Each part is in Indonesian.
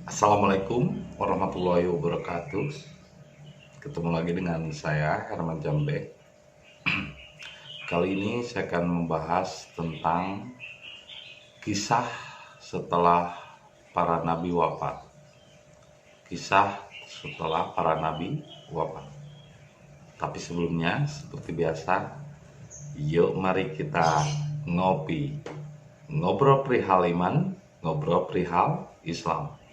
Assalamualaikum warahmatullahi wabarakatuh. Ketemu lagi dengan saya Herman Jambe. Kali ini saya akan membahas tentang kisah setelah para nabi wafat. Kisah setelah para nabi wafat. Tapi sebelumnya, seperti biasa, yuk mari kita ngopi. Ngobrol perihal iman, ngobrol perihal Islam.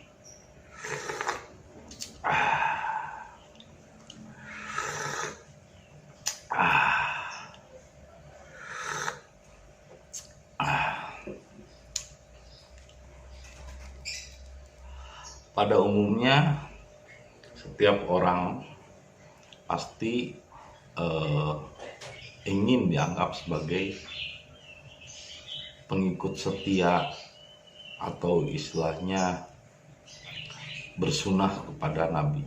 Pada umumnya setiap orang pasti ingin dianggap sebagai pengikut setia atau istilahnya bersunah kepada Nabi.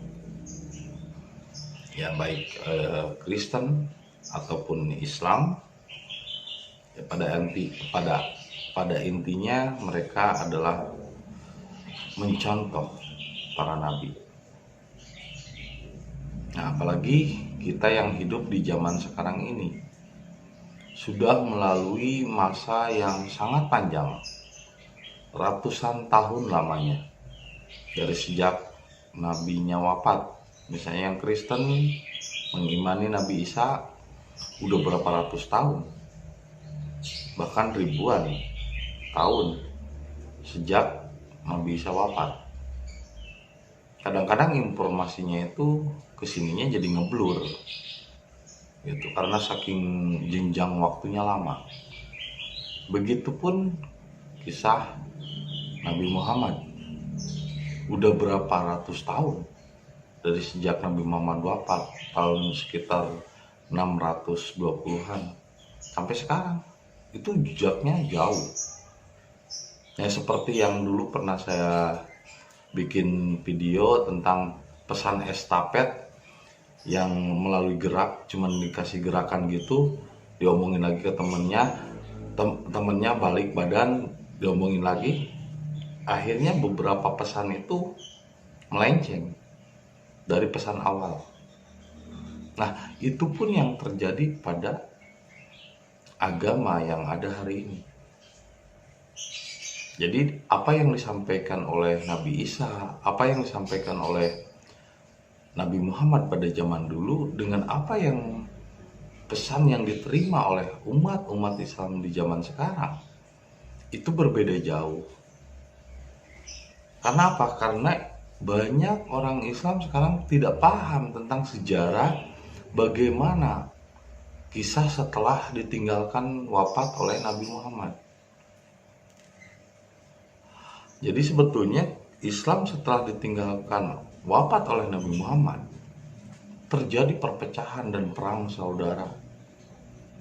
Ya baik Kristen ataupun Islam. Ya, pada intinya mereka adalah mencontoh para nabi. Nah, apalagi kita yang hidup di zaman sekarang ini sudah melalui masa yang sangat panjang, ratusan tahun lamanya, dari sejak nabinya wafat. Misalnya yang Kristen mengimani Nabi Isa udah berapa ratus tahun, bahkan ribuan tahun sejak Nabi Isa wafat. Kadang-kadang informasinya itu kesininya jadi ngeblur gitu, karena saking jenjang waktunya lama. Begitupun kisah Nabi Muhammad, udah berapa ratus tahun dari sejak Nabi Muhammad wafat, tahun sekitar 620-an sampai sekarang. Itu jejaknya jauh. Ya, seperti yang dulu pernah saya bikin video tentang pesan estafet yang melalui gerak, cuman dikasih gerakan gitu, diomongin lagi ke temennya, temennya balik badan, diomongin lagi. Akhirnya beberapa pesan itu melenceng dari pesan awal. Nah, itu pun yang terjadi pada agama yang ada hari ini. Jadi apa yang disampaikan oleh Nabi Isa, apa yang disampaikan oleh Nabi Muhammad pada zaman dulu dengan apa yang pesan yang diterima oleh umat Islam di zaman sekarang, itu berbeda jauh. Karena apa? Karena banyak orang Islam sekarang tidak paham tentang sejarah bagaimana kisah setelah ditinggalkan wafat oleh Nabi Muhammad. Jadi sebetulnya Islam setelah ditinggalkan wafat oleh Nabi Muhammad, terjadi perpecahan dan perang saudara,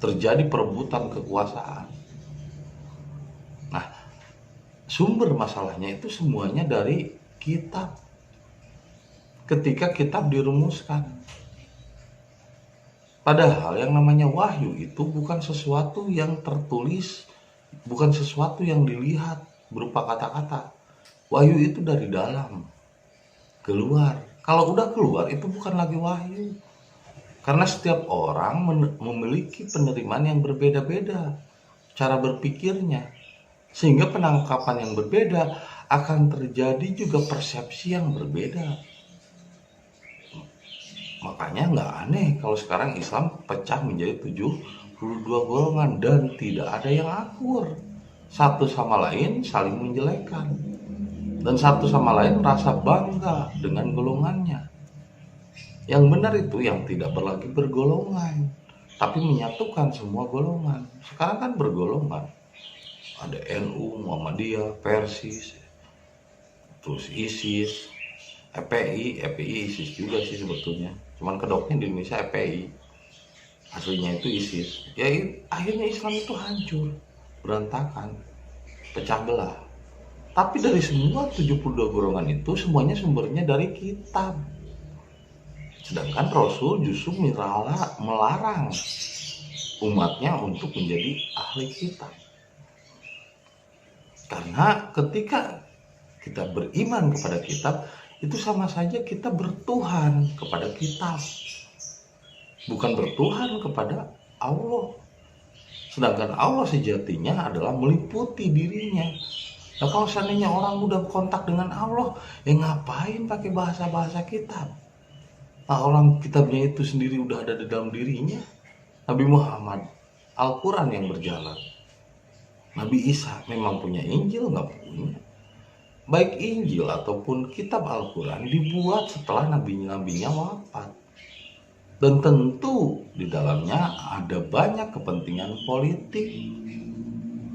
terjadi perebutan kekuasaan. Nah, sumber masalahnya itu semuanya dari kitab. Ketika kitab dirumuskan, padahal yang namanya wahyu itu bukan sesuatu yang tertulis, bukan sesuatu yang dilihat berupa kata-kata. Wahyu itu dari dalam keluar. Kalau udah keluar itu bukan lagi wahyu. Karena setiap orang memiliki penerimaan yang berbeda-beda cara berpikirnya. Sehingga penangkapan yang berbeda akan terjadi juga persepsi yang berbeda. Makanya nggak aneh kalau sekarang Islam pecah menjadi 72 golongan dan tidak ada yang akur. Satu sama lain saling menjelekkan, dan satu sama lain merasa bangga dengan golongannya. Yang benar itu yang tidak lagi bergolongan, tapi menyatukan semua golongan. Sekarang kan bergolongan, ada NU, Muhammadiyah, Persis, terus ISIS, EPI ISIS juga sih sebetulnya, cuman kedoknya di Indonesia EPI, aslinya itu ISIS. Ya akhirnya Islam itu hancur, berantakan, pecah belah. Tapi dari semua 72 golongan itu semuanya sumbernya dari kitab. Sedangkan Rasul justru melarang umatnya untuk menjadi ahli kitab. Karena ketika kita beriman kepada kitab, itu sama saja kita bertuhan kepada kitab, bukan bertuhan kepada Allah. Sedangkan Allah sejatinya adalah meliputi dirinya. Nah, kalau seandainya orang udah kontak dengan Allah, ngapain pakai bahasa-bahasa kitab? Nah, orang kitabnya itu sendiri udah ada di dalam dirinya. Nabi Muhammad, Al-Quran yang berjalan. Nabi Isa memang punya Injil? Nggak punya. Baik Injil ataupun kitab Al-Quran dibuat setelah nabi-nabinya wafat. Dan tentu di dalamnya ada banyak kepentingan politik.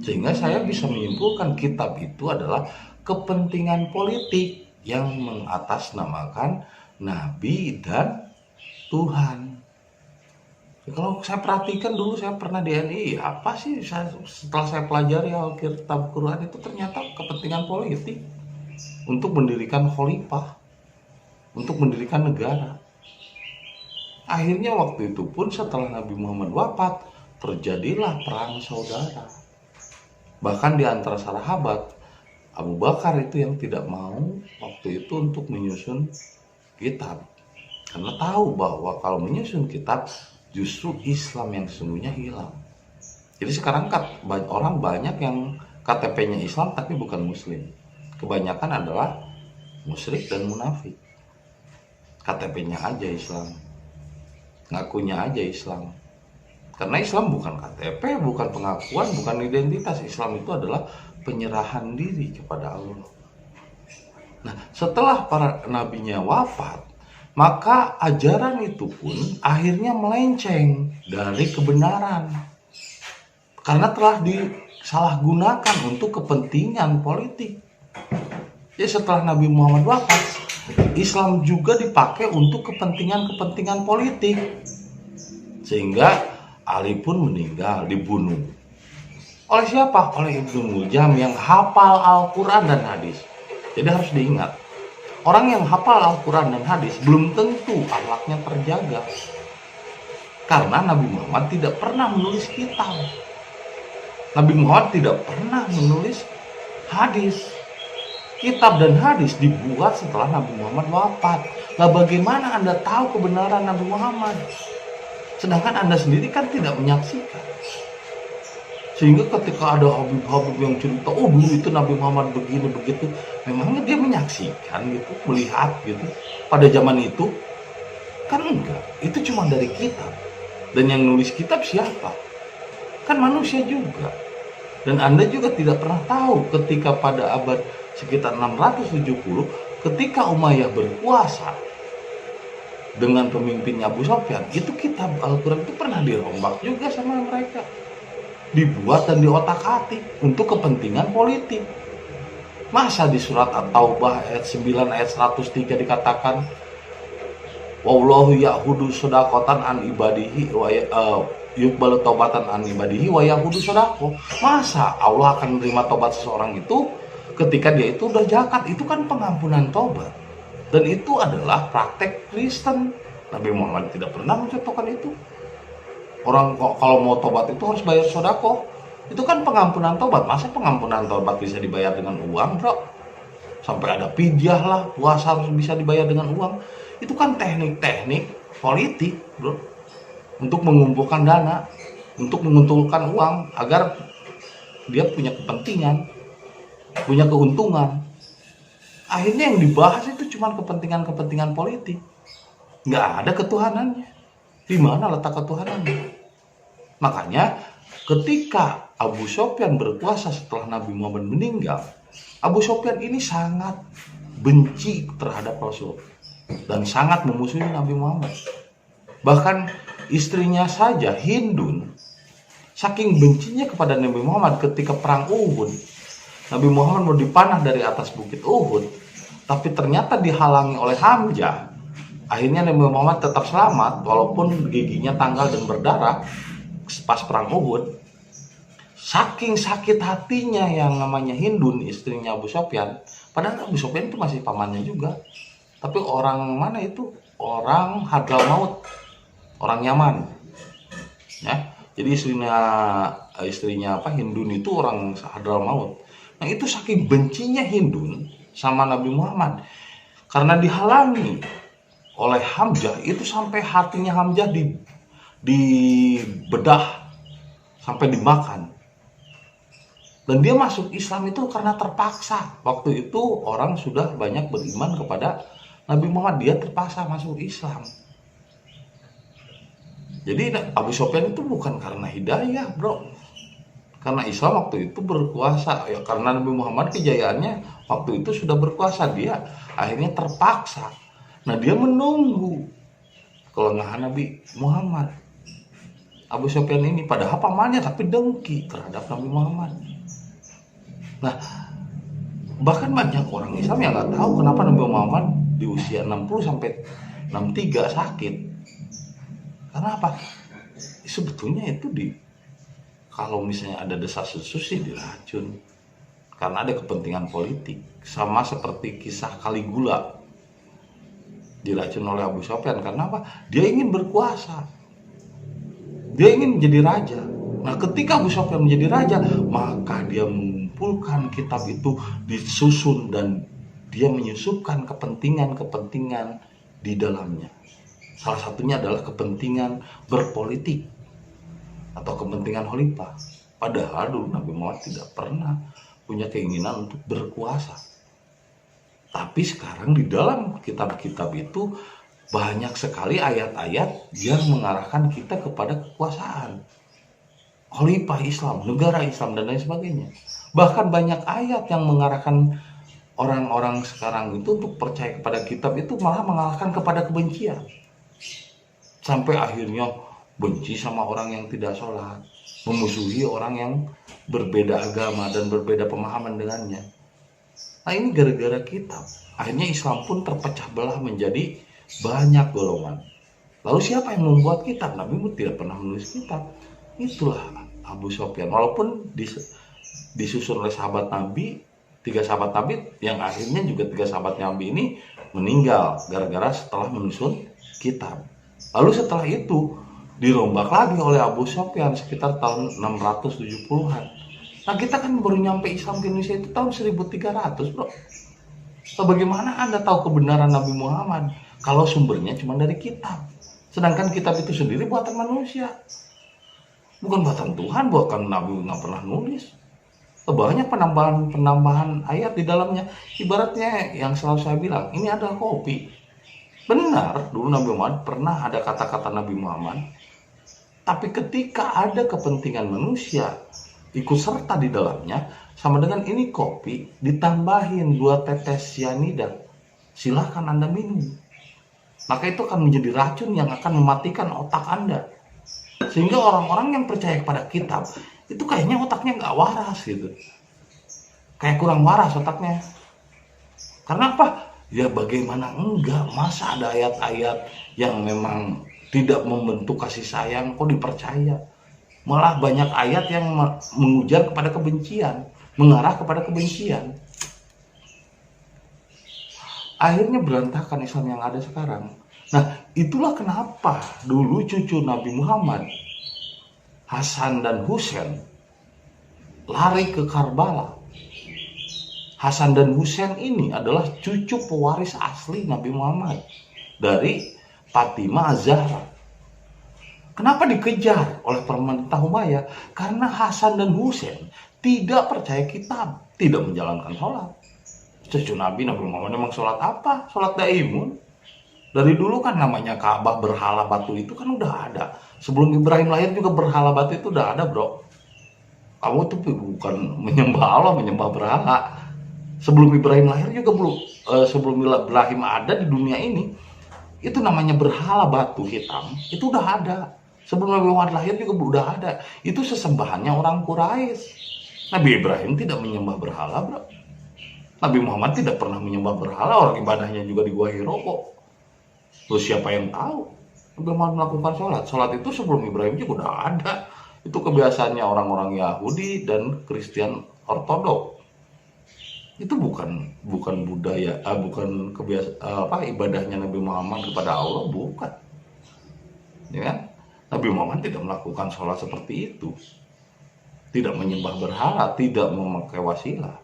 Sehingga saya bisa menyimpulkan kitab itu adalah kepentingan politik yang mengatasnamakan Nabi dan Tuhan. Kalau saya perhatikan dulu, saya pernah di NI, apa sih setelah saya pelajari Alkitab Quran itu ternyata kepentingan politik untuk mendirikan khalifah, untuk mendirikan negara. Akhirnya waktu itu pun setelah Nabi Muhammad wafat, terjadilah perang saudara. Bahkan di antara sahabat, Abu Bakar itu yang tidak mau waktu itu untuk menyusun kitab. Karena tahu bahwa kalau menyusun kitab, justru Islam yang sesungguhnya hilang. Jadi sekarang orang banyak yang KTP-nya Islam tapi bukan Muslim. Kebanyakan adalah musyrik dan munafik. KTP-nya aja Islam, ngakunya aja Islam. Karena Islam bukan KTP, bukan pengakuan, bukan identitas. Islam itu adalah penyerahan diri kepada Allah. Nah, setelah para nabinya wafat, maka ajaran itu pun akhirnya melenceng dari kebenaran. Karena telah disalahgunakan untuk kepentingan politik. Jadi setelah Nabi Muhammad wafat, Islam juga dipakai untuk kepentingan-kepentingan politik. Sehingga Ali pun meninggal, dibunuh. Oleh siapa? Oleh Ibnu Muljam yang hafal Al-Quran dan hadis. Jadi harus diingat, orang yang hafal Al-Quran dan hadis belum tentu akhlaknya terjaga. Karena Nabi Muhammad tidak pernah menulis kitab. Nabi Muhammad tidak pernah menulis hadis. Kitab dan hadis dibuat setelah Nabi Muhammad wafat. Nah, bagaimana Anda tahu kebenaran Nabi Muhammad? Sedangkan Anda sendiri kan tidak menyaksikan. Sehingga ketika ada habib-habib yang cerita, oh dulu itu Nabi Muhammad begini begitu, memangnya dia menyaksikan gitu, melihat gitu pada zaman itu? Kan enggak, itu cuma dari kitab. Dan yang nulis kitab siapa? Kan manusia juga. Dan Anda juga tidak pernah tahu ketika pada abad sekitar 670, ketika Umayyah berkuasa dengan pemimpinnya Abu Sufyan, itu kitab Al-Quran itu pernah dirombak juga sama mereka, dibuat dan diotak-atik untuk kepentingan politik. Masa di surat At-Taubah ayat 9 ayat 103 dikatakan wallahu ya'hudu shadaqatan an ibadihi wa yuqbalu taubatan an ibadihi wa yahudu shadaqah. Masa Allah akan menerima tobat seseorang itu ketika dia itu udah zakat? Itu kan pengampunan tobat. Dan itu adalah praktek Kristen. Nabi Muhammad tidak pernah mencontohkan itu. Orang kalau mau tobat itu harus bayar sedekah. Itu kan pengampunan tobat. Masa pengampunan tobat bisa dibayar dengan uang, bro? Sampai ada pidyah lah, puasa harus bisa dibayar dengan uang. Itu kan teknik-teknik politik, bro. Untuk mengumpulkan dana, untuk mengumpulkan uang agar dia punya kepentingan, punya keuntungan. Akhirnya yang dibahas itu cuma kepentingan-kepentingan politik. Nggak ada ketuhanannya. Di mana letak ketuhanannya? Makanya ketika Abu Sufyan berkuasa setelah Nabi Muhammad meninggal, Abu Sufyan ini sangat benci terhadap Rasul dan sangat memusuhi Nabi Muhammad. Bahkan istrinya saja, Hindun, saking bencinya kepada Nabi Muhammad ketika perang Uhud, Nabi Muhammad mau dipanah dari atas bukit Uhud, tapi ternyata dihalangi oleh Hamzah. Akhirnya Nabi Muhammad tetap selamat walaupun giginya tanggal dan berdarah pas perang Uhud. Saking sakit hatinya yang namanya Hindun, istrinya Abu Sufyan, padahal Abu Sufyan itu masih pamannya juga. Tapi orang mana itu? Orang Hadramaut, orang Yaman. Ya, jadi istrinya Hindun itu orang Hadramaut. Nah, itu saking bencinya Hindun sama Nabi Muhammad. Karena dihalangi oleh Hamzah, itu sampai hatinya Hamzah dibedah, sampai dimakan. Dan dia masuk Islam itu karena terpaksa. Waktu itu orang sudah banyak beriman kepada Nabi Muhammad, dia terpaksa masuk Islam. Jadi Abu Sufyan itu bukan karena hidayah, bro. Karena Islam waktu itu berkuasa, ya karena Nabi Muhammad kejayaannya waktu itu sudah berkuasa, dia akhirnya terpaksa. Nah, dia menunggu kelengahan Nabi Muhammad. Abu Sufyan ini padahal pamannya tapi dengki terhadap Nabi Muhammad. Nah, bahkan banyak orang Islam yang nggak tahu kenapa Nabi Muhammad di usia 60 sampai 63 sakit. Karena apa? Sebetulnya itu kalau misalnya ada desas-desus sih diracun. Karena ada kepentingan politik. Sama seperti kisah Caligula diracun oleh Abu Sufyan. Karena apa? Dia ingin berkuasa. Dia ingin menjadi raja. Nah, ketika Abu Sufyan menjadi raja, maka dia mengumpulkan kitab itu, disusun, dan dia menyusupkan kepentingan-kepentingan di dalamnya. Salah satunya adalah kepentingan berpolitik atau kepentingan khalifah. Padahal dulu Nabi Muhammad tidak pernah punya keinginan untuk berkuasa. Tapi sekarang di dalam kitab-kitab itu banyak sekali ayat-ayat yang mengarahkan kita kepada kekuasaan. Khalifah Islam, negara Islam, dan lain sebagainya. Bahkan banyak ayat yang mengarahkan orang-orang sekarang itu untuk percaya kepada kitab itu malah mengarahkan kepada kebencian. Sampai akhirnya benci sama orang yang tidak sholat, memusuhi orang yang berbeda agama dan berbeda pemahaman dengannya. Nah, ini gara-gara kitab. Akhirnya Islam pun terpecah belah menjadi banyak golongan. Lalu siapa yang membuat kitab? Nabi Muhammad tidak pernah menulis kitab. Itulah Abu Sufyan. Walaupun disusun oleh sahabat Nabi, 3 sahabat Nabi, yang akhirnya juga 3 sahabat Nabi ini meninggal gara-gara setelah menyusun kitab. Lalu setelah itu dirombak lagi oleh Abu Sufyan sekitar tahun 670-an. Nah, kita kan baru nyampe Islam ke Indonesia itu tahun 1300, bro. So, bagaimana Anda tahu kebenaran Nabi Muhammad kalau sumbernya cuma dari kitab? Sedangkan kitab itu sendiri buatan manusia, bukan buatan Tuhan, bukan Nabi nggak pernah nulis. Banyak penambahan ayat di dalamnya. Ibaratnya yang selalu saya bilang, ini adalah kopi. Benar, dulu Nabi Muhammad pernah ada kata-kata Nabi Muhammad, tapi ketika ada kepentingan manusia ikut serta di dalamnya, sama dengan ini kopi ditambahin 2 tetes cyanida, silahkan Anda minum. Maka itu akan menjadi racun yang akan mematikan otak Anda. Sehingga orang-orang yang percaya kepada kitab itu kayaknya otaknya nggak waras gitu, kayak kurang waras otaknya. Karena apa? Ya bagaimana enggak, masa ada ayat-ayat yang memang tidak membentuk kasih sayang kok dipercaya? Malah banyak ayat yang mengujar kepada kebencian, mengarah kepada kebencian. Akhirnya berantakan Islam yang ada sekarang. Nah, itulah kenapa dulu cucu Nabi Muhammad, Hasan dan Husain, lari ke Karbala. Hasan dan Husain ini adalah cucu pewaris asli Nabi Muhammad dari Fatimah Az-Zahra. Kenapa dikejar oleh pemerintah Umayyah? Karena Hasan dan Husain tidak percaya kitab, tidak menjalankan sholat. Cucu Nabi Muhammad memang sholat apa? Sholat daimun. Dari dulu kan namanya Ka'bah berhala batu itu kan udah ada. Sebelum Ibrahim lahir juga berhala batu itu udah ada, bro. Kamu tuh bukan menyembah Allah, menyembah berhala. Sebelum Ibrahim lahir juga belum, sebelum Ibrahim ada di dunia ini, itu namanya berhala batu hitam, itu udah ada. Sebelum Nabi Muhammad lahir juga udah ada. Itu sesembahannya orang Quraisy. Nabi Ibrahim tidak menyembah berhala, bro. Nabi Muhammad tidak pernah menyembah berhala, orang ibadahnya juga di Gua Hiro kok. Terus siapa yang tahu Nabi Muhammad melakukan sholat? Sholat itu sebelum Ibrahim juga udah ada. Itu kebiasaannya orang-orang Yahudi dan Kristen Ortodok. Itu bukan budaya, bukan ibadahnya Nabi Muhammad kepada Allah, bukan. Ya kan? Nabi Muhammad tidak melakukan sholat seperti itu, tidak menyembah berhala, tidak memakai wasilah.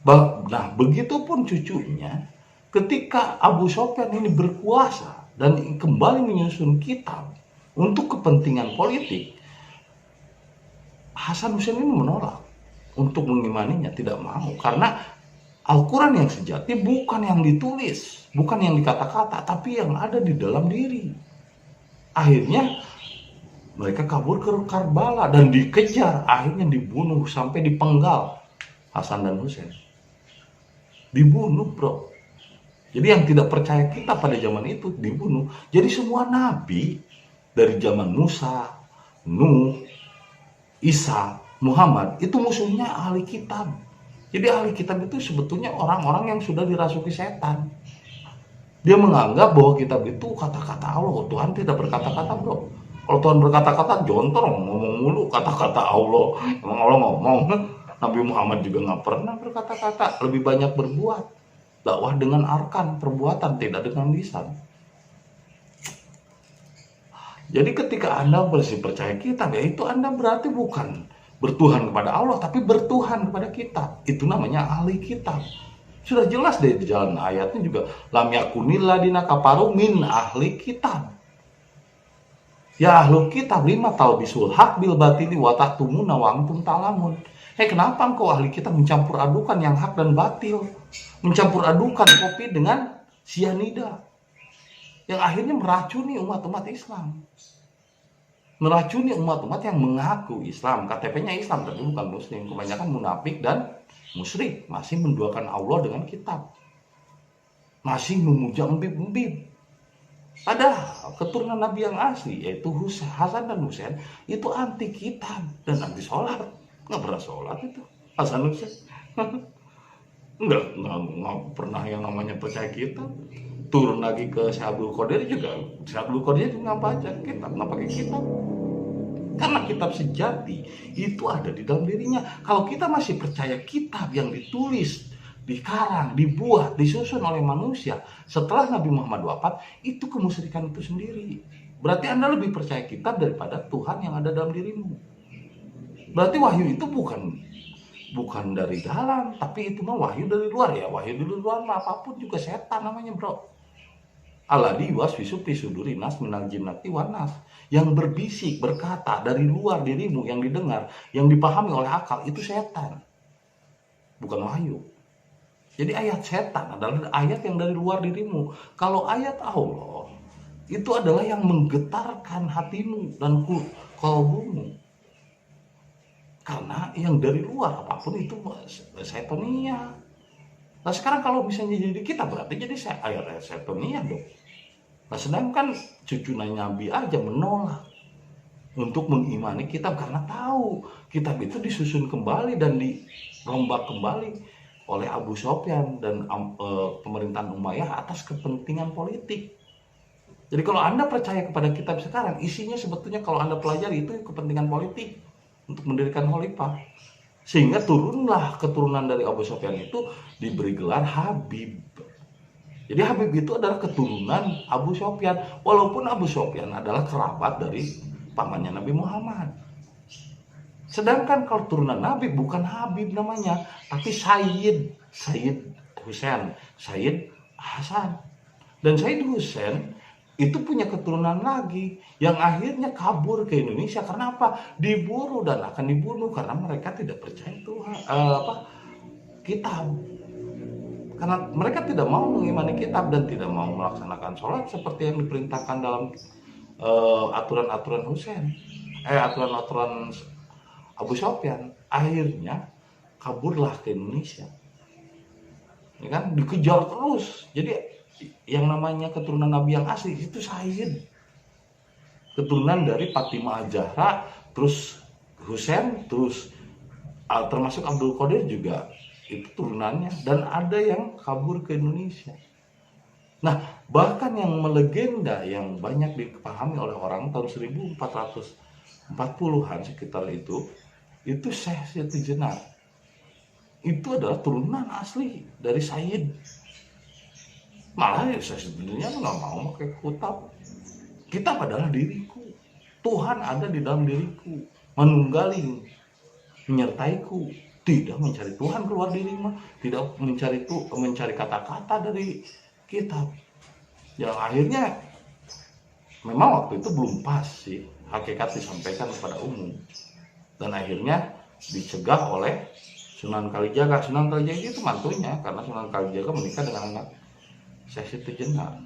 Nah, begitupun cucunya, ketika Abu Sofyan ini berkuasa dan kembali menyusun kitab untuk kepentingan politik, Hasan Hussein ini menolak untuk mengimaninya, tidak mau. Karena Al-Quran yang sejati bukan yang ditulis, bukan yang dikata-kata, tapi yang ada di dalam diri. Akhirnya mereka kabur ke Karbala dan dikejar, akhirnya dibunuh sampai dipenggal Hasan dan Hussein. Dibunuh, bro. Jadi yang tidak percaya kita pada zaman itu dibunuh. Jadi semua nabi dari zaman Musa, Nuh, Isa, Muhammad itu musuhnya ahli kitab. Jadi ahli kitab itu sebetulnya orang-orang yang sudah dirasuki setan. Dia menganggap bahwa kitab itu kata-kata Allah. Tuhan tidak berkata-kata, bro. Kalau Tuhan berkata-kata, jontor ngomong mulu kata-kata Allah. Emang Allah ngomong? Nabi Muhammad juga nggak pernah berkata-kata, lebih banyak berbuat. Dakwah dengan arkan, perbuatan, tidak dengan lisan. Jadi ketika Anda masih percaya kitab, ya itu Anda berarti bukan bertuhan kepada Allah, tapi bertuhan kepada kitab. Itu namanya ahli kitab. Sudah jelas deh di jalan ayatnya juga. Lam yakunil ladina kafaru min ahli kitab. Ya ahlul kitab lima talbisul haq bil batili wa taktumuna wa antum ta'lamun. Kenapa engkau ahli kitab mencampur adukan yang hak dan batil? Mencampur adukan kopi dengan sianida. Yang akhirnya meracuni umat-umat Islam. Meracuni umat-umat yang mengaku Islam. KTP-nya Islam, tapi bukan Muslim. Kebanyakan munafik dan musyrik. Masih menduakan Allah dengan kitab. Masih memuja embib-embib. Padahal keturunan Nabi yang asli, yaitu Hasan dan Hussein, itu anti kitab dan anti sholat. Nggak pernah sholat itu Hasan Hussein. nggak pernah yang namanya percaya kitab. Turun lagi ke Syekh Abdul Qadir juga. Syekh Abdul Qadir juga nggak baca kitab, nggak pakai kitab. Karena kitab sejati itu ada di dalam dirinya. Kalau kita masih percaya kitab yang ditulis, dikarang, dibuat, disusun oleh manusia setelah Nabi Muhammad wafat, itu kemusyrikan itu sendiri. Berarti Anda lebih percaya kitab daripada Tuhan yang ada dalam dirimu. Berarti wahyu itu bukan dari dalam, tapi itu mah wahyu dari luar. Ya wahyu dari luar mah apapun juga setan namanya, bro. Alladzi yuwaswisu fi suduri nas minal jinnati wan nas. Yang berbisik, berkata dari luar dirimu, yang didengar, yang dipahami oleh akal, itu setan, bukan wahyu. Jadi ayat setan adalah ayat yang dari luar dirimu. Kalau ayat Allah, itu adalah yang menggetarkan hatimu dan kalbumu. Karena yang dari luar apapun itu setonia. Nah sekarang kalau misalnya jadi kita, berarti jadi ayat setonia dong. Nah sedangkan cucu Nabi aja menolak untuk mengimani kitab karena tahu kitab itu disusun kembali dan dirombak kembali oleh Abu Sofyan dan pemerintahan Umayyah atas kepentingan politik. Jadi kalau Anda percaya kepada kitab sekarang, isinya sebetulnya kalau Anda pelajari itu kepentingan politik untuk mendirikan khalifah. Sehingga turunlah keturunan dari Abu Sofyan itu diberi gelar Habib. Jadi Habib itu adalah keturunan Abu Sofyan, walaupun Abu Sofyan adalah kerabat dari pamannya Nabi Muhammad. Sedangkan kalau turunan Nabi bukan Habib namanya, tapi Sayyid Hussein, Sayyid Hasan. Dan Sayyid Hussein itu punya keturunan lagi yang akhirnya kabur ke Indonesia. Karena apa? Diburu dan akan dibunuh karena mereka tidak percaya Tuhan, kitab. Karena mereka tidak mau mengimani kitab dan tidak mau melaksanakan sholat seperti yang diperintahkan dalam aturan-aturan Hussein, aturan-aturan Abu Sofyan. Akhirnya kaburlah ke Indonesia, ya kan, dikejar terus. Jadi yang namanya keturunan Nabi yang asli itu Sayyid, keturunan dari Fatimah Az-Zahra, terus Hussein, terus termasuk Abdul Qadir juga itu turunannya, dan ada yang kabur ke Indonesia. Nah bahkan yang melegenda yang banyak dipahami oleh orang tahun 1440-an sekitar itu Syekh Siti Jenar. Itu adalah turunan asli dari Sayyid. Malah ya saya sebenarnya nggak mau pakai kitab. Kitab adalah diriku. Tuhan ada di dalam diriku, menunggali, menyertaiku. tidak mencari Tuhan keluar diri mah, tidak mencari kata-kata dari kitab. Yang akhirnya memang waktu itu belum pas sih hakikat disampaikan kepada umum, dan akhirnya dicegah oleh Sunan Kalijaga. Sunan Kalijaga itu mantunya, karena Sunan Kalijaga menikah dengan anak Syekh Siti Jenar.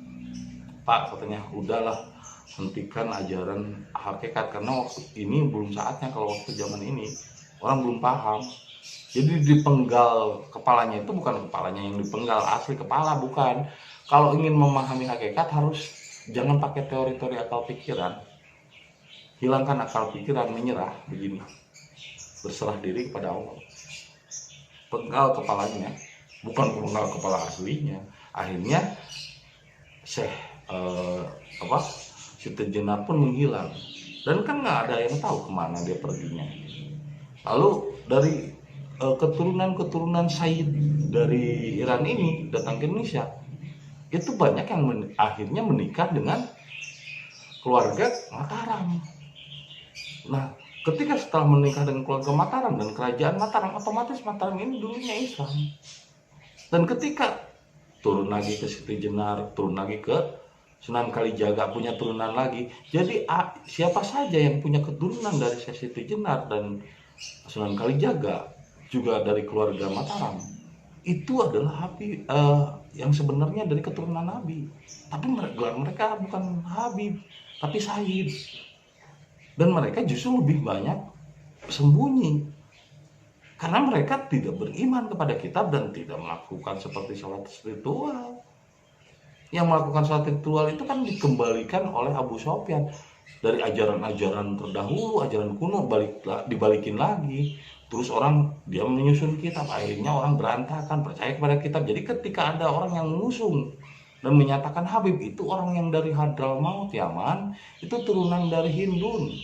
Pak, katanya, udahlah, hentikan ajaran hakikat, karena waktu ini belum saatnya. Kalau waktu zaman ini orang belum paham. Jadi dipenggal kepalanya itu bukan kepalanya yang dipenggal, asli kepala bukan. Kalau ingin memahami hakikat harus jangan pakai teori-teori akal pikiran. Hilangkan akal pikiran, menyerah begini. Berserah diri kepada Allah. Penggal kepalanya, bukan penggal kepala aslinya. Akhirnya Syekh Siti Jenar pun menghilang. Dan kan nggak ada yang tahu kemana dia perginya. Lalu dari keturunan Sayyid dari Iran ini datang ke Indonesia, itu banyak yang akhirnya menikah dengan keluarga Mataram. Nah, ketika setelah menikah dengan keluarga Mataram dan kerajaan Mataram, otomatis Mataram ini dulunya Islam. Dan ketika turun lagi ke Siti Jenar, turun lagi ke Sunan Kalijaga, punya turunan lagi. Jadi siapa saja yang punya keturunan dari Siti Jenar dan Sunan Kalijaga, juga dari keluarga Mataram, itu adalah Habib, yang sebenarnya dari keturunan Nabi. Tapi gelar mereka bukan Habib, tapi Sayyid. Dan mereka justru lebih banyak sembunyi, karena mereka tidak beriman kepada kitab dan tidak melakukan seperti sholat ritual. Yang melakukan sholat ritual itu kan dikembalikan oleh Abu Sofyan dari ajaran-ajaran terdahulu, ajaran kuno, dibalikin lagi. Terus orang dia menyusun kitab, akhirnya orang berantakan percaya kepada kitab. Jadi ketika ada orang yang mengusung dan menyatakan Habib itu orang yang dari Hadramaut Yaman, itu turunan dari Hindun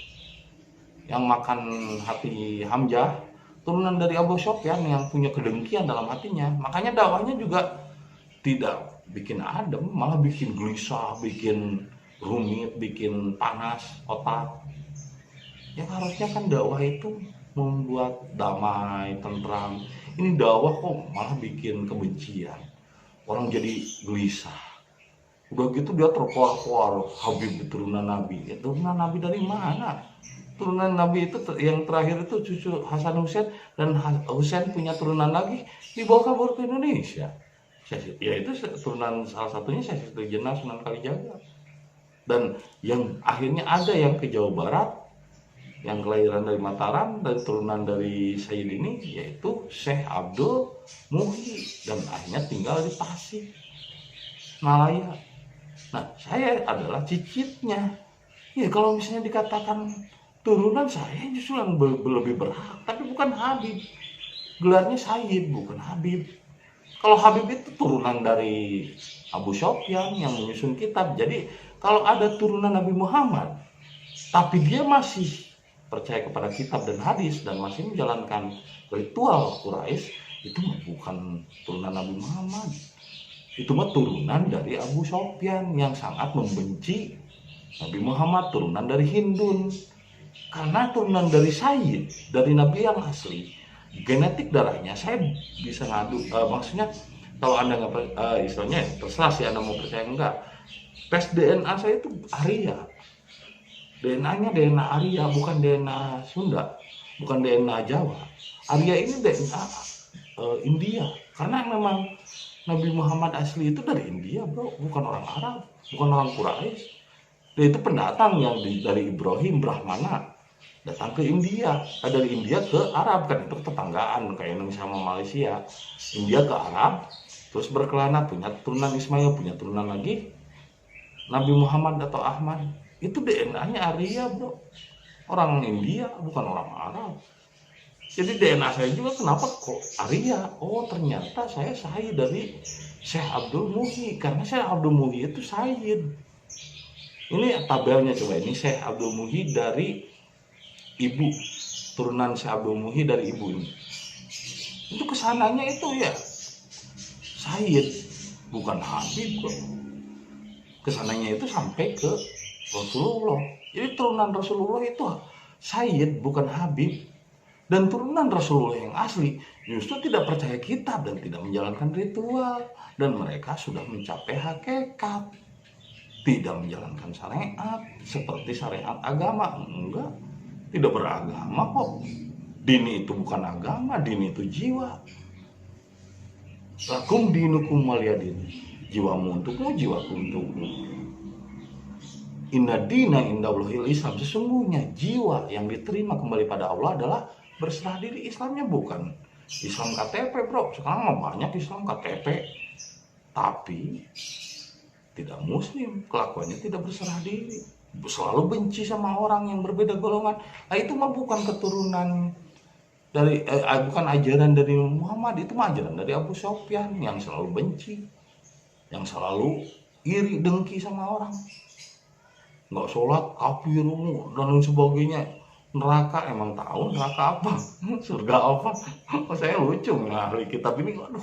yang makan hati Hamzah, turunan dari Abu Sofyan yang punya kedengkian dalam hatinya. Makanya dakwahnya juga tidak bikin adem, malah bikin gelisah, bikin rumit, bikin panas otak. Yang harusnya kan dakwah itu membuat damai, tentram. Ini dakwah kok malah bikin kebencian. Orang jadi gelisah. Udah gitu dia terkuar-kuar, Habib turunan Nabi. Ya, turunan Nabi dari mana? Turunan Nabi itu yang terakhir itu cucu Hasan Husain, dan Husain punya turunan lagi, dibawa kabur ke Indonesia. Ya itu turunan salah satunya Syekh Siti Jenar, Sunan Kalijaga. Dan yang akhirnya ada yang ke Jawa Barat, yang kelahiran dari Mataram dan turunan dari Sayyid ini, yaitu Syekh Abdul Muhyi, dan akhirnya tinggal di Tasik Malaya. Nah, saya adalah cicitnya. Ya kalau misalnya dikatakan turunan, saya justru yang lebih berhak, tapi bukan Habib. Gelarnya Sayyid, bukan Habib. Kalau Habib itu turunan dari Abu Sofyan yang menyusun kitab. Jadi kalau ada turunan Nabi Muhammad, tapi dia masih percaya kepada kitab dan hadis dan masih menjalankan ritual Quraisy, itu bukan turunan Nabi Muhammad. Itu mah turunan dari Abu Sofyan yang sangat membenci Nabi Muhammad, turunan dari Hindun. Karena turunan dari Sayyid, dari Nabi yang asli, genetik darahnya saya bisa ngadu, maksudnya kalau Anda nggak istilahnya terserah sih Anda mau percaya enggak. Tes DNA saya itu Arya. DNA-nya DNA Arya, bukan DNA Sunda, bukan DNA Jawa. Arya ini DNA India, karena memang Nabi Muhammad asli itu dari India, bro, bukan orang Arab, bukan orang Quraisy. Dia itu pendatang yang dari Ibrahim Brahmana datang ke India, dari India ke Arab, kan itu tetanggaan kayak Indonesia sama Malaysia. India ke Arab, terus berkelana, punya turunan Ismail, punya turunan lagi Nabi Muhammad atau Ahmad. Itu DNA-nya Arya, bro, orang India, bukan orang Arab. Jadi DNA saya juga kenapa kok Arya? Oh ternyata saya Sayyid dari Syekh Abdul Muhyi, karena Syekh Abdul Muhyi itu Sayyid. Ini tabelnya, coba, ini Syekh Abdul Muhyi dari ibu, turunan Syekh Abdul Muhyi dari ibu ini. Itu kesananya itu ya Sayyid, bukan Habib kok. Kesananya itu sampai ke Rasulullah. Jadi turunan Rasulullah itu Sayyid, bukan Habib. Dan turunan Rasulullah yang asli justru tidak percaya kitab dan tidak menjalankan ritual. Dan mereka sudah mencapai hakikat. Tidak menjalankan syariat seperti syariat agama. Enggak, tidak beragama kok. Dini itu bukan agama, dini itu jiwa. Lakum dinukum waliyadin. Jiwamu untukmu, jiwaku untukmu. Inna dina indallahil Islam. Sesungguhnya jiwa yang diterima kembali pada Allah adalah berserah diri. Islamnya bukan Islam KTP, bro. Sekarang mah banyak Islam KTP, tapi tidak muslim, kelakuannya tidak berserah diri, selalu benci sama orang yang berbeda golongan. Nah, itu mah bukan keturunan dari bukan ajaran dari Muhammad, itu mah ajaran dari Abu Sufyan yang selalu benci, yang selalu iri dengki sama orang, nggak sholat, kafir, dan lain sebagainya. Neraka, emang tahu neraka apa, surga apa? Oh, saya lucu ahli kitab ini, aduh,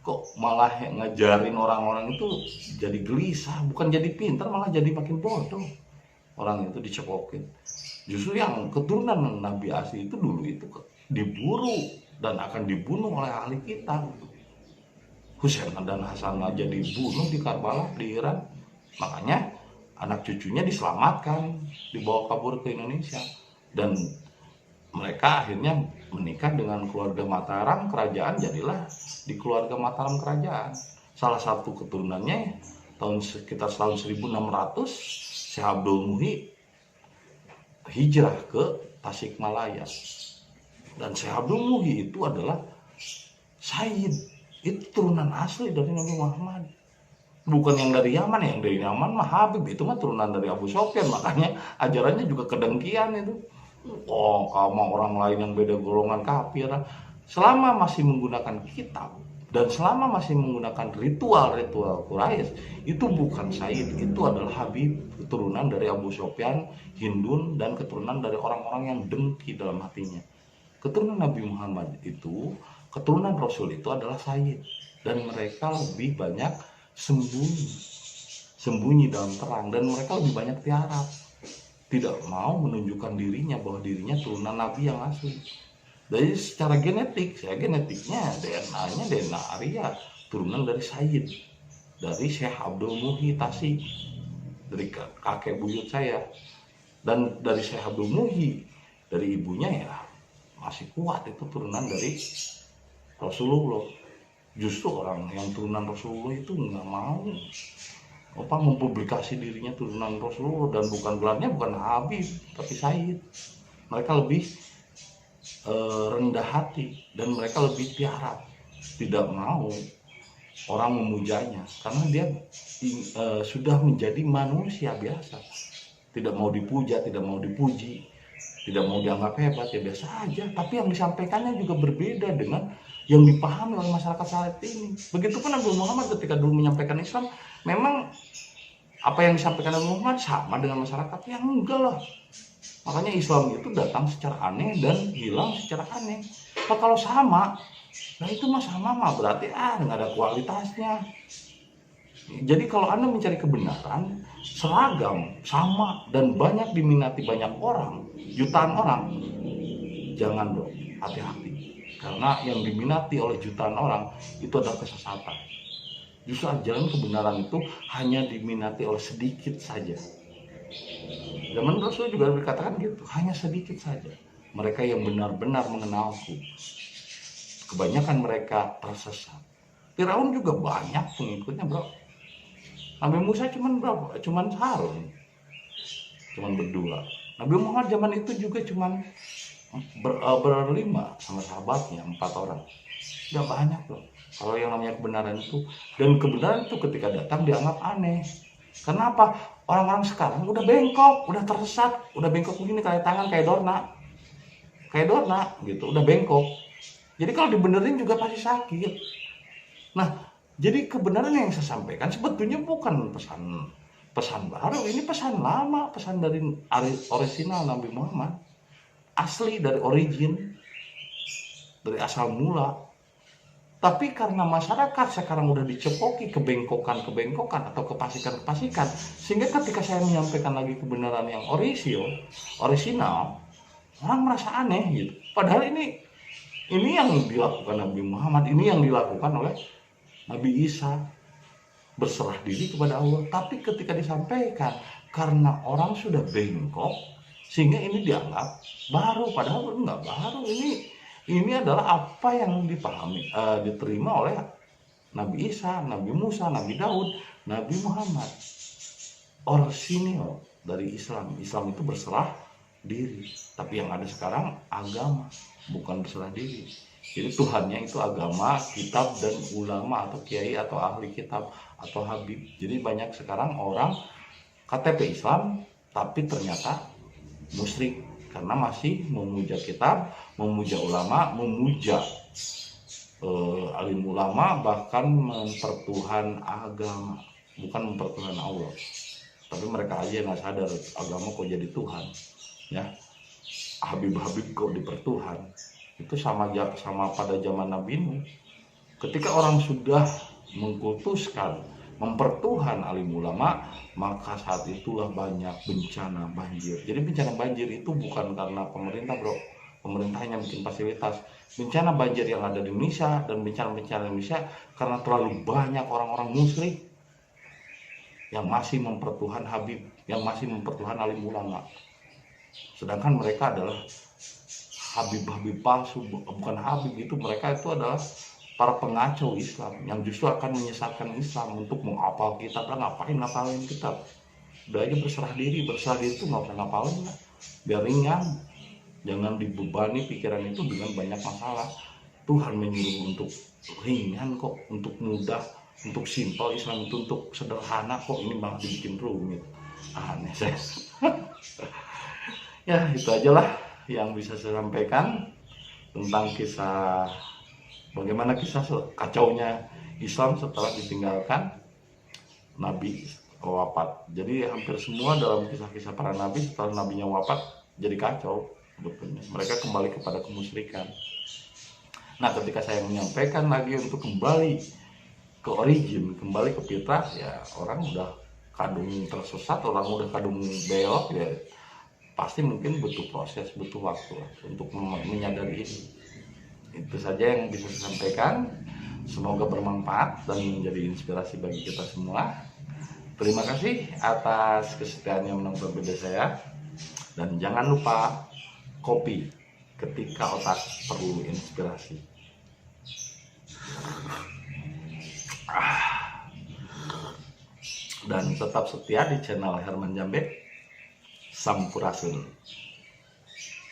kok malah ngajarin orang-orang itu jadi gelisah, bukan jadi pintar, malah jadi makin bodoh. Orang itu dicekokin. Justru yang keturunan Nabi asli itu dulu itu diburu dan akan dibunuh oleh ahli kitab. Husain dan Hasan aja dibunuh di Karbala, di Iran. Makanya anak cucunya diselamatkan, dibawa kabur ke Indonesia. Dan mereka akhirnya menikah dengan keluarga Mataram kerajaan, jadilah di keluarga Mataram kerajaan. Salah satu keturunannya sekitar tahun 1600, Syekh Abdul Muhi hijrah ke Tasikmalaya. Dan Syekh Abdul Muhi itu adalah Sayyid, itu turunan asli dari Nabi Muhammad. Bukan yang dari Yaman, yang dari Yaman mah Habib, itu mah turunan dari Abu Sufyan. Makanya ajarannya juga kedengkian itu. Oh, kamu orang lain yang beda golongan kafir. Selama masih menggunakan kitab dan selama masih menggunakan ritual-ritual Quraisy, itu bukan Sayyid, itu adalah Habib, keturunan dari Abu Sufyan, Hindun, dan keturunan dari orang-orang yang dengki dalam hatinya. Keturunan Nabi Muhammad itu, keturunan Rasul itu adalah Sayyid, dan mereka lebih banyak sembunyi dalam terang, dan mereka lebih banyak tiarap, tidak mau menunjukkan dirinya bahwa dirinya turunan Nabi yang asli. Jadi secara genetik, genetiknya DNA-nya DNA Arya, turunan dari Sayyid, dari Syekh Abdul Muhi Tasik, dari kakek buyut saya. Dan dari Syekh Abdul Muhi, dari ibunya ya masih kuat, itu turunan dari Rasulullah. Justru orang yang turunan Rasulullah itu nggak mau mempublikasi dirinya turunan Rasulullah, dan bukan gelarnya bukan Habib tapi Sayyid. Mereka lebih rendah hati dan mereka lebih tiarap, tidak mau orang memujanya karena dia sudah menjadi manusia biasa, tidak mau dipuja, tidak mau dipuji, tidak mau dianggap hebat, ya biasa aja. Tapi yang disampaikannya juga berbeda dengan yang dipahami oleh masyarakat saat ini. Begitupun Nabi Muhammad ketika dulu menyampaikan Islam, memang apa yang disampaikan Nabi Muhammad sama dengan masyarakat? Yang enggak lah. Makanya Islam itu datang secara aneh dan hilang secara aneh. Nah, kalau sama, nah itu mah sama mah berarti nggak ada kualitasnya. Jadi kalau Anda mencari kebenaran seragam, sama, dan banyak diminati banyak orang, jutaan orang, jangan dong, hati-hati. Karena yang diminati oleh jutaan orang itu adalah kesesatan. Justru ajaran kebenaran itu hanya diminati oleh sedikit saja. Zaman Rasul juga dikatakan gitu, hanya sedikit saja mereka yang benar-benar mengenalku. Kebanyakan mereka tersesat. Firaun juga banyak pengikutnya, bro. Nabi Musa cuman berapa? Cuman Harun, cuman berdua. Nabi Muhammad zaman itu juga cuman berlima sama sahabatnya, 4 orang. Udah banyak loh. Kalau yang namanya kebenaran itu, dan kebenaran itu ketika datang dianggap aneh. Kenapa? Orang-orang sekarang udah bengkok, udah tersesat, udah bengkok begini kayak tangan, kayak dorna gitu, udah bengkok. Jadi kalau dibenerin juga pasti sakit. Nah, jadi kebenaran yang saya sampaikan sebetulnya bukan pesan baru, ini pesan lama, pesan dari original Nabi Muhammad, asli dari origin, dari asal mula. Tapi karena masyarakat sekarang udah dicepoki kebengkokan atau kepasikan, sehingga ketika saya menyampaikan lagi kebenaran yang orisinal, Orang merasa aneh gitu. Padahal ini yang dilakukan Nabi Muhammad, ini yang dilakukan oleh Nabi Isa, berserah diri kepada Allah. Tapi ketika disampaikan, karena orang sudah bengkok, sehingga ini dianggap baru, padahal enggak baru. Ini adalah apa yang dipahami, diterima oleh Nabi Isa, Nabi Musa, Nabi Daud, Nabi Muhammad. Orisinil dari Islam. Islam itu berserah diri. Tapi yang ada sekarang agama, bukan berserah diri. Jadi Tuhannya itu agama, kitab, dan ulama atau kiai atau ahli kitab atau habib. Jadi banyak sekarang orang KTP Islam tapi ternyata musyrik karena masih memuja kitab, memuja ulama, memuja alim ulama, bahkan mempertuhan agama, bukan mempertuhan Allah. Tapi mereka aja nggak sadar agama kok jadi Tuhan, ya. Habib-habib kok dipertuhan. Itu sama pada zaman Nabi Nuh. Ketika orang sudah mengkultuskan, mempertuhan alim ulama, maka saat itulah banyak bencana banjir. Jadi bencana banjir itu bukan karena pemerintah, bro. Pemerintahnya bikin fasilitas. Bencana banjir yang ada di Indonesia dan bencana-bencana Indonesia karena terlalu banyak orang-orang musyrik yang masih mempertuhan habib, yang masih mempertuhan alim ulama. Sedangkan mereka adalah habib-habib palsu, bukan habib, itu mereka itu adalah para pengacau Islam yang justru akan menyesatkan Islam untuk menghafal kitab. Lah ngapain ngapalin kitab? Udah aja berserah diri itu nggak usah ngapalin lah, biar ringan. Jangan dibebani pikiran itu dengan banyak masalah. Tuhan menyuruh untuk ringan kok, untuk mudah, untuk simpel. Islam itu untuk sederhana kok, ini malah dibikin rumit. Aneh saya. Ya itu ajalah yang bisa saya sampaikan tentang kisah, bagaimana kisah kacaunya Islam setelah ditinggalkan Nabi wafat. Jadi hampir semua dalam kisah-kisah para nabi setelah nabinya wafat jadi kacau. Mereka kembali kepada kemusyrikan. Nah ketika saya menyampaikan lagi untuk kembali ke origin, kembali ke fitrah, ya orang udah kadung tersesat, orang udah kadung belok, ya pasti mungkin butuh proses, butuh waktu untuk menyadari ini. Itu saja yang bisa saya sampaikan. Semoga bermanfaat dan menjadi inspirasi bagi kita semua. Terima kasih atas kesetiaan yang menonton video saya. Dan jangan lupa kopi ketika otak perlu inspirasi. Dan tetap setia di channel Herman Jambe. Sampurasun.